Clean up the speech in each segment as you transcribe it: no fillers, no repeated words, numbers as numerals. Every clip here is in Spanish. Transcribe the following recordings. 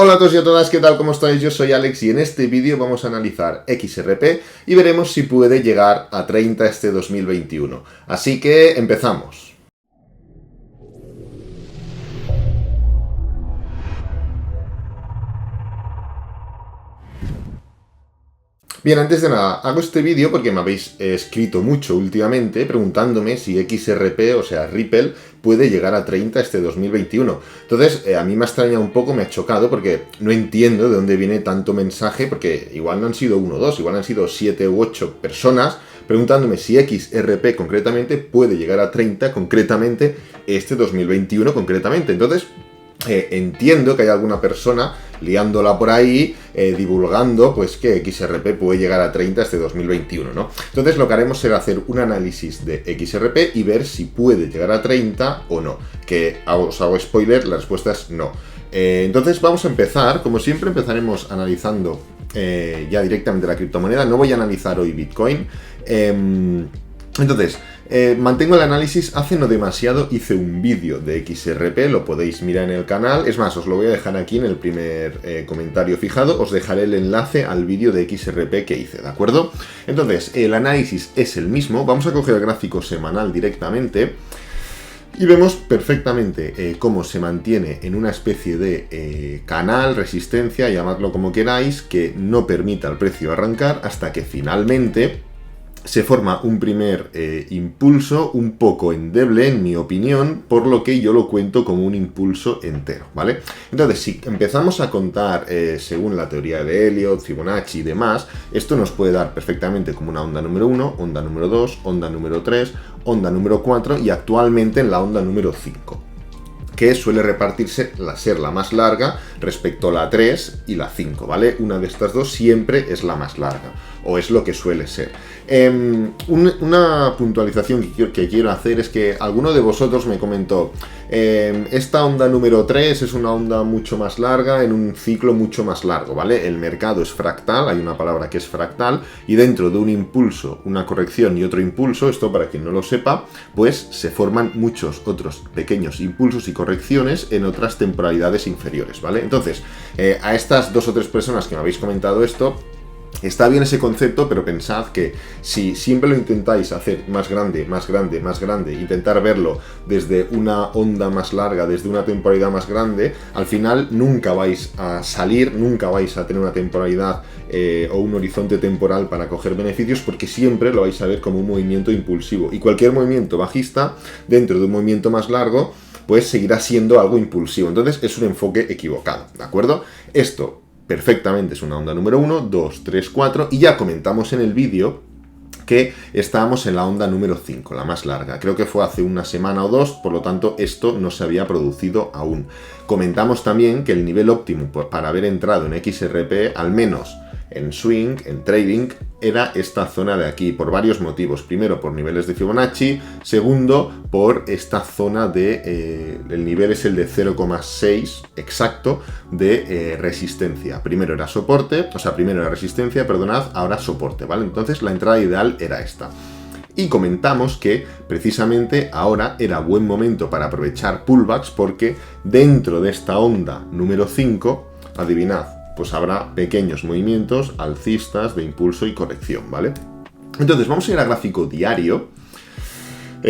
Hola a todos y a todas, ¿qué tal? ¿Cómo estáis? Yo soy Alex y en este vídeo vamos a analizar XRP y veremos si puede llegar a 30 este 2021. Así que empezamos. Bien, antes de nada, hago este vídeo porque me habéis escrito mucho últimamente preguntándome si XRP, o sea Ripple, puede llegar a 30 este 2021. Entonces, a mí me ha extrañado un poco, me ha chocado porque no entiendo de dónde viene tanto mensaje, porque igual no han sido uno o dos, igual han sido 7 u 8 personas preguntándome si XRP concretamente puede llegar a 30 concretamente este 2021 concretamente. Entonces, entiendo que hay alguna persona liándola por ahí, divulgando pues que XRP puede llegar a 30 este 2021, ¿no? Entonces lo que haremos será hacer un análisis de XRP y ver si puede llegar a 30 o no. Que os hago spoiler, la respuesta es no. Entonces vamos a empezar, como siempre empezaremos analizando ya directamente la criptomoneda. No voy a analizar hoy Bitcoin. Entonces, mantengo el análisis. Hace no demasiado hice un vídeo de XRP, lo podéis mirar en el canal. Es más, os lo voy a dejar aquí en el primer comentario fijado. Os dejaré el enlace al vídeo de XRP que hice, ¿de acuerdo? Entonces, el análisis es el mismo. Vamos a coger el gráfico semanal directamente y vemos perfectamente cómo se mantiene en una especie de canal, resistencia, llamadlo como queráis, que no permita al precio arrancar hasta que finalmente se forma un primer impulso un poco endeble, en mi opinión, por lo que yo lo cuento como un impulso entero, ¿vale? Entonces, si empezamos a contar según la teoría de Elliott, Fibonacci y demás, esto nos puede dar perfectamente como una onda número 1, onda número 2, onda número 3, onda número 4 y actualmente en la onda número 5. Que suele repartirse, ser la más larga respecto a la 3 y la 5, ¿vale? Una de estas dos siempre es la más larga, o es lo que suele ser. Una puntualización que quiero hacer es que alguno de vosotros me comentó, esta onda número 3 es una onda mucho más larga en un ciclo mucho más largo, ¿vale? El mercado es fractal, hay una palabra que es fractal, y dentro de un impulso, una corrección y otro impulso, esto para quien no lo sepa, pues se forman muchos otros pequeños impulsos y correcciones en otras temporalidades inferiores, ¿vale? Entonces, a estas 2 o 3 personas que me habéis comentado esto, está bien ese concepto, pero pensad que si siempre lo intentáis hacer más grande, más grande, más grande, intentar verlo desde una onda más larga, desde una temporalidad más grande, al final nunca vais a salir, nunca vais a tener una temporalidad o un horizonte temporal para coger beneficios, porque siempre lo vais a ver como un movimiento impulsivo. Y cualquier movimiento bajista, dentro de un movimiento más largo, pues seguirá siendo algo impulsivo. Entonces es un enfoque equivocado, ¿de acuerdo? Esto perfectamente es una onda número 1, 2, 3, 4 y ya comentamos en el vídeo que estábamos en la onda número 5, la más larga. Creo que fue hace una semana o 2, por lo tanto esto no se había producido aún. Comentamos también que el nivel óptimo para haber entrado en XRP, al menos en swing, en trading, era esta zona de aquí, por varios motivos. Primero, por niveles de Fibonacci. Segundo, por esta zona de... el nivel es el de 0,6 exacto de resistencia. Primero era soporte, o sea, primero era resistencia, perdonad, ahora soporte, ¿vale? Entonces la entrada ideal era esta. Y comentamos que precisamente ahora era buen momento para aprovechar pullbacks porque dentro de esta onda número 5, adivinad, pues habrá pequeños movimientos alcistas de impulso y corrección, ¿vale? Entonces vamos a ir a gráfico diario.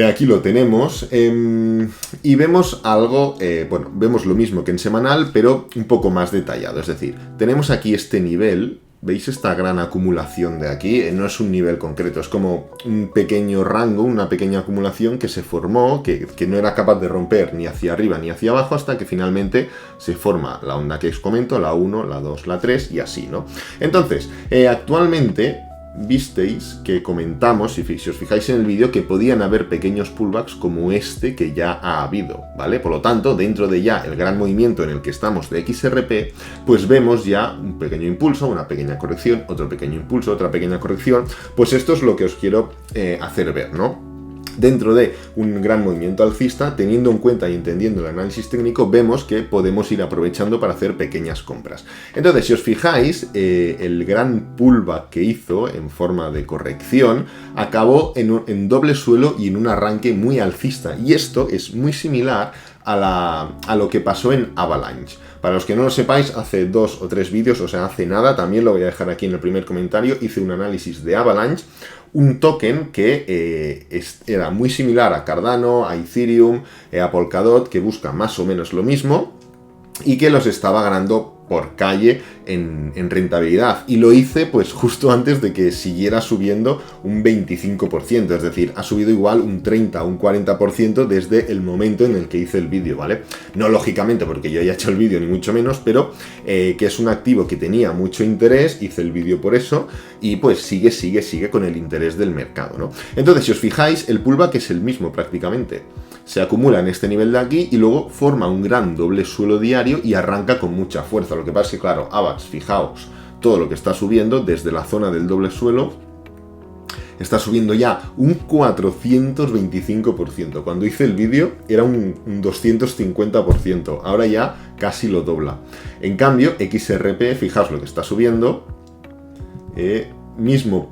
Aquí lo tenemos y vemos algo, bueno, vemos lo mismo que en semanal, pero un poco más detallado. Es decir, tenemos aquí este nivel. ¿Veis esta gran acumulación de aquí? No es un nivel concreto, es como un pequeño rango, una pequeña acumulación que se formó, que no era capaz de romper ni hacia arriba ni hacia abajo, hasta que finalmente se forma la onda que os comento, la 1, la 2, la 3 y así, ¿no? Entonces, actualmente visteis que comentamos, si os fijáis en el vídeo, que podían haber pequeños pullbacks como este que ya ha habido, ¿vale? Por lo tanto, dentro de ya el gran movimiento en el que estamos de XRP, pues vemos ya un pequeño impulso, una pequeña corrección, otro pequeño impulso, otra pequeña corrección. Pues esto es lo que os quiero hacer ver, ¿no? Dentro de un gran movimiento alcista, teniendo en cuenta y entendiendo el análisis técnico, vemos que podemos ir aprovechando para hacer pequeñas compras. Entonces, si os fijáis, el gran pullback que hizo en forma de corrección acabó en doble suelo y en un arranque muy alcista. Y esto es muy similar a lo que pasó en Avalanche. Para los que no lo sepáis, hace 2 o 3 vídeos, o sea, hace nada, también lo voy a dejar aquí en el primer comentario, hice un análisis de Avalanche, un token que era muy similar a Cardano, a Ethereum, a Polkadot, que busca más o menos lo mismo y que los estaba ganando por calle en rentabilidad, y lo hice pues justo antes de que siguiera subiendo un 25%, es decir, ha subido igual un 30 o un 40% desde el momento en el que hice el vídeo, ¿vale? No lógicamente porque yo haya hecho el vídeo ni mucho menos, pero que es un activo que tenía mucho interés, hice el vídeo por eso, y pues sigue con el interés del mercado, ¿no? Entonces, si os fijáis, el pullback es el mismo prácticamente. Se acumula en este nivel de aquí y luego forma un gran doble suelo diario y arranca con mucha fuerza. Lo que pasa es que, claro, AVAX, fijaos, todo lo que está subiendo desde la zona del doble suelo está subiendo ya un 425%. Cuando hice el vídeo era un 250%, ahora ya casi lo dobla. En cambio, XRP, fijaos lo que está subiendo, mismo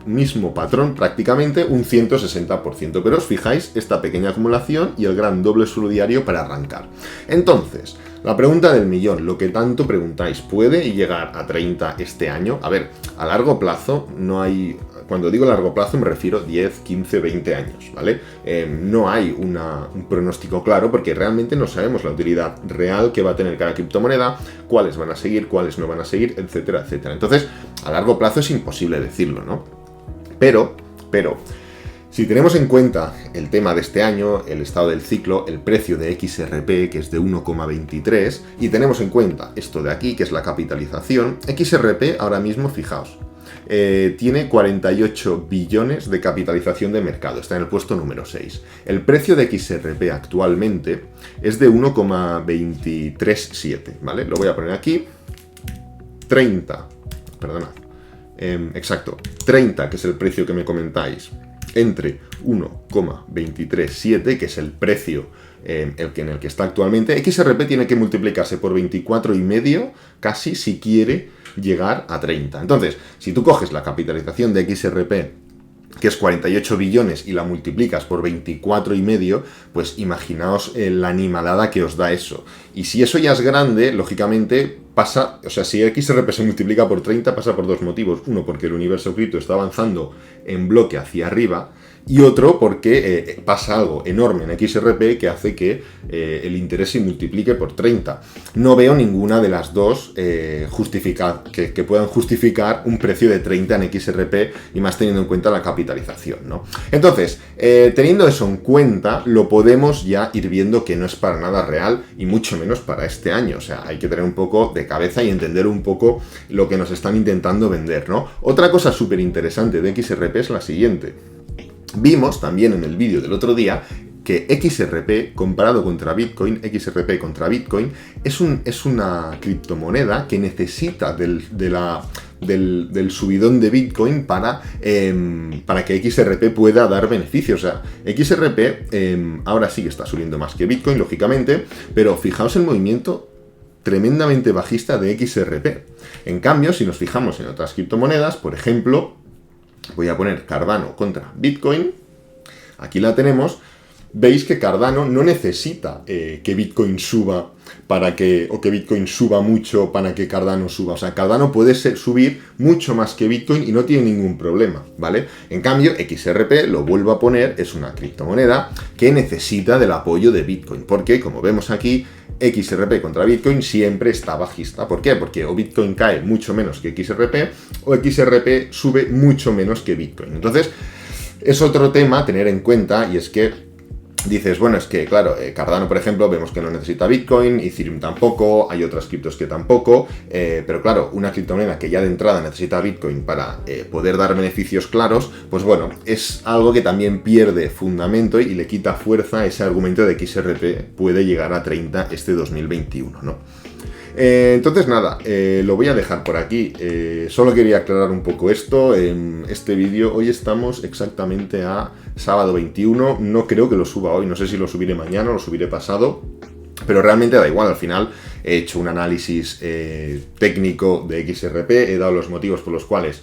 patrón, prácticamente un 160%, pero os fijáis esta pequeña acumulación y el gran doble suelo diario para arrancar. Entonces, la pregunta del millón, lo que tanto preguntáis, ¿puede llegar a 30 este año? A ver, a largo plazo no hay... Cuando digo largo plazo me refiero 10, 15, 20 años, ¿vale? No hay un pronóstico claro porque realmente no sabemos la utilidad real que va a tener cada criptomoneda, cuáles van a seguir, cuáles no van a seguir, etcétera, etcétera. Entonces, a largo plazo es imposible decirlo, ¿no? Pero, si tenemos en cuenta el tema de este año, el estado del ciclo, el precio de XRP, que es de 1,23, y tenemos en cuenta esto de aquí, que es la capitalización, XRP ahora mismo, fijaos, tiene 48 billones de capitalización de mercado, está en el puesto número 6. El precio de XRP actualmente es de 1,237, ¿vale? Lo voy a poner aquí. 30, que es el precio que me comentáis, entre 1,237, que es el precio en el que está actualmente. XRP tiene que multiplicarse por 24,5 casi si quiere llegar a 30. Entonces, si tú coges la capitalización de XRP, que es 48 billones, y la multiplicas por 24,5, pues imaginaos la animalada que os da eso. Y si eso ya es grande, lógicamente pasa, o sea, si XRP se multiplica por 30, pasa por dos motivos. Uno, porque el universo cripto está avanzando en bloque hacia arriba, y otro porque pasa algo enorme en XRP que hace que el interés se multiplique por 30. No veo ninguna de las dos que puedan justificar un precio de 30 en XRP, y más teniendo en cuenta la capitalización, ¿no? Entonces, teniendo eso en cuenta, lo podemos ya ir viendo que no es para nada real, y mucho menos para este año. O sea, hay que tener un poco de cabeza y entender un poco lo que nos están intentando vender, ¿no? Otra cosa súper interesante de XRP es la siguiente. Vimos también en el vídeo del otro día que XRP comparado contra Bitcoin, XRP contra Bitcoin, es una criptomoneda que necesita del subidón de Bitcoin para que XRP pueda dar beneficios. O sea, XRP ahora sí que está subiendo más que Bitcoin, lógicamente, pero fijaos el movimiento tremendamente bajista de XRP. En cambio, si nos fijamos en otras criptomonedas, por ejemplo, voy a poner Cardano contra Bitcoin, aquí la tenemos. Veis que Cardano no necesita que Bitcoin suba o que Bitcoin suba mucho para que Cardano suba. O sea, Cardano puede subir mucho más que Bitcoin y no tiene ningún problema, ¿vale? En cambio, XRP, lo vuelvo a poner, es una criptomoneda que necesita del apoyo de Bitcoin, porque, como vemos aquí, XRP contra Bitcoin siempre está bajista. ¿Por qué? Porque o Bitcoin cae mucho menos que XRP, o XRP sube mucho menos que Bitcoin. Entonces, es otro tema a tener en cuenta, y es que dices, bueno, es que, claro, Cardano, por ejemplo, vemos que no necesita Bitcoin, Ethereum tampoco, hay otras criptos que tampoco, pero claro, una criptomoneda que ya de entrada necesita Bitcoin para poder dar beneficios claros, pues bueno, es algo que también pierde fundamento y le quita fuerza a ese argumento de que XRP puede llegar a 30 este 2021, ¿no? Entonces nada, lo voy a dejar por aquí. Solo quería aclarar un poco esto. En este vídeo, hoy estamos exactamente a sábado 21. No creo que lo suba hoy, no sé si lo subiré mañana o lo subiré pasado, pero realmente da igual. Al final he hecho un análisis técnico de XRP, he dado los motivos por los cuales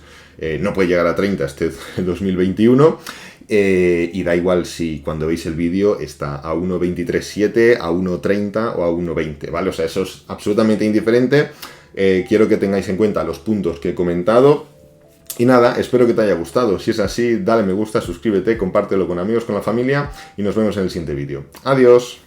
no puede llegar a 30 este 2021, Y da igual si cuando veis el vídeo está a 1.23.7, a 1.30 o a 1.20, ¿vale? O sea, eso es absolutamente indiferente. Quiero que tengáis en cuenta los puntos que he comentado. Y nada, espero que te haya gustado. Si es así, dale me gusta, suscríbete, compártelo con amigos, con la familia y nos vemos en el siguiente vídeo. Adiós.